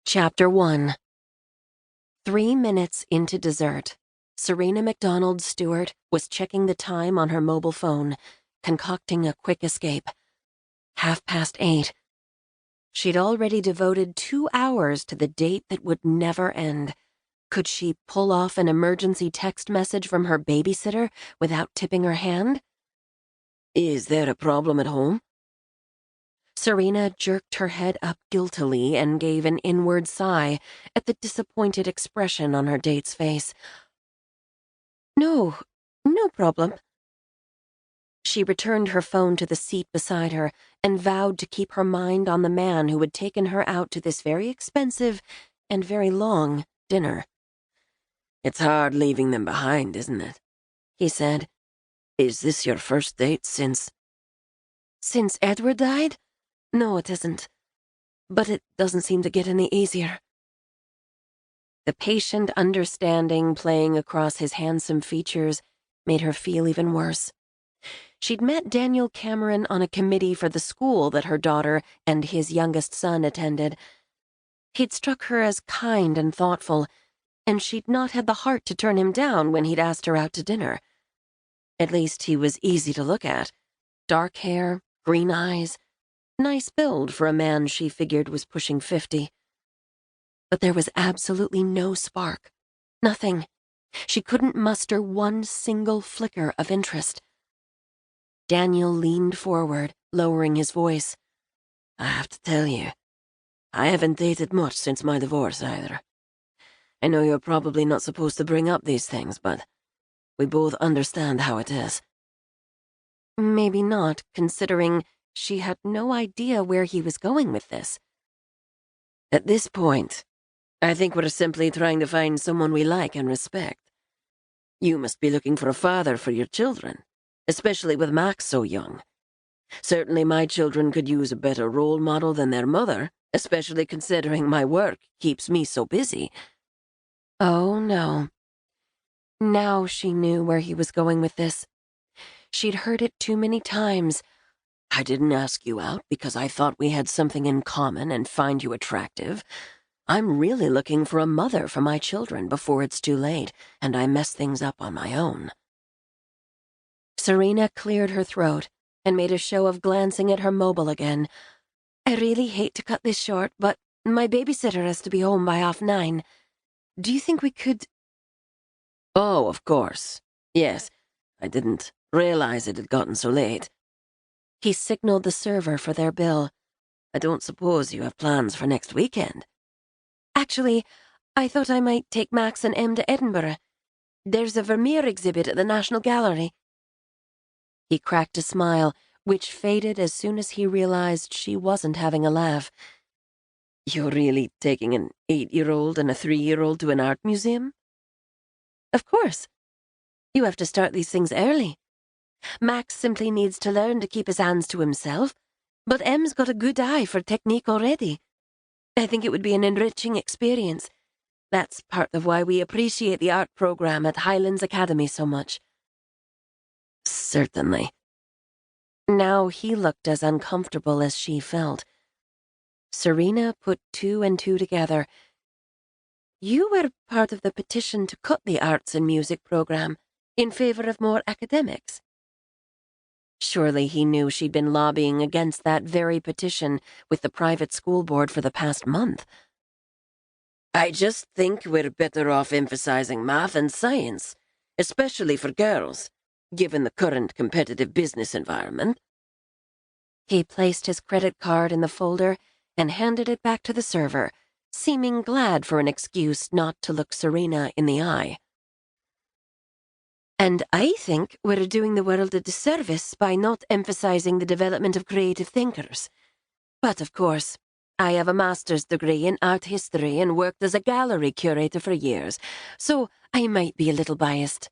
Chapter 1. 3 minutes into dessert, Serena MacDonald Stewart was checking the time on her mobile phone, concocting a quick escape. 8:30. She'd already devoted 2 hours to the date that would never end. Could she pull off an emergency text message from her babysitter without tipping her hand? Is there a problem at home? Serena jerked her head up guiltily and gave an inward sigh at the disappointed expression on her date's face. No problem. She returned her phone to the seat beside her and vowed to keep her mind on the man who had taken her out to this very expensive and very long dinner. It's hard leaving them behind, isn't it? He said. Is this your first date since Edward died? No, it isn't. But it doesn't seem to get any easier. The patient understanding playing across his handsome features made her feel even worse. She'd met Daniel Cameron on a committee for the school that her daughter and his youngest son attended. He'd struck her as kind and thoughtful, and she'd not had the heart to turn him down when he'd asked her out to dinner. At least he was easy to look at. Dark hair, green eyes, nice build for a man she figured was pushing 50. But there was absolutely no spark. Nothing. She couldn't muster one single flicker of interest. Daniel leaned forward, lowering his voice. I have to tell you, I haven't dated much since my divorce either. I know you're probably not supposed to bring up these things, but we both understand how it is. Maybe not, considering she had no idea where he was going with this. At this point, I think we're simply trying to find someone we like and respect. You must be looking for a father for your children, especially with Max so young. Certainly my children could use a better role model than their mother, especially considering my work keeps me so busy. Oh, no. Now she knew where he was going with this. She'd heard it too many times. I didn't ask you out because I thought we had something in common and find you attractive. I'm really looking for a mother for my children before it's too late, and I mess things up on my own. Serena cleared her throat and made a show of glancing at her mobile again. I really hate to cut this short, but my babysitter has to be home by 9:30. Do you think we could... Oh, of course. Yes, I didn't realize it had gotten so late. He signaled the server for their bill. I don't suppose you have plans for next weekend? Actually, I thought I might take Max and Em to Edinburgh. There's a Vermeer exhibit at the National Gallery. He cracked a smile, which faded as soon as he realized she wasn't having a laugh. You're really taking an 8-year-old and a 3-year-old to an art museum? Of course. You have to start these things early. Max simply needs to learn to keep his hands to himself, but Em's got a good eye for technique already. I think it would be an enriching experience. That's part of why we appreciate the art program at Highlands Academy so much. Certainly. Now he looked as uncomfortable as she felt. Serena put 2 and 2 together. You were part of the petition to cut the arts and music program in favor of more academics. Surely he knew she'd been lobbying against that very petition with the private school board for the past month. I just think we're better off emphasizing math and science, especially for girls, given the current competitive business environment. He placed his credit card in the folder and handed it back to the server, seeming glad for an excuse not to look Serena in the eye. And I think we're doing the world a disservice by not emphasizing the development of creative thinkers. But of course, I have a master's degree in art history and worked as a gallery curator for years, so I might be a little biased.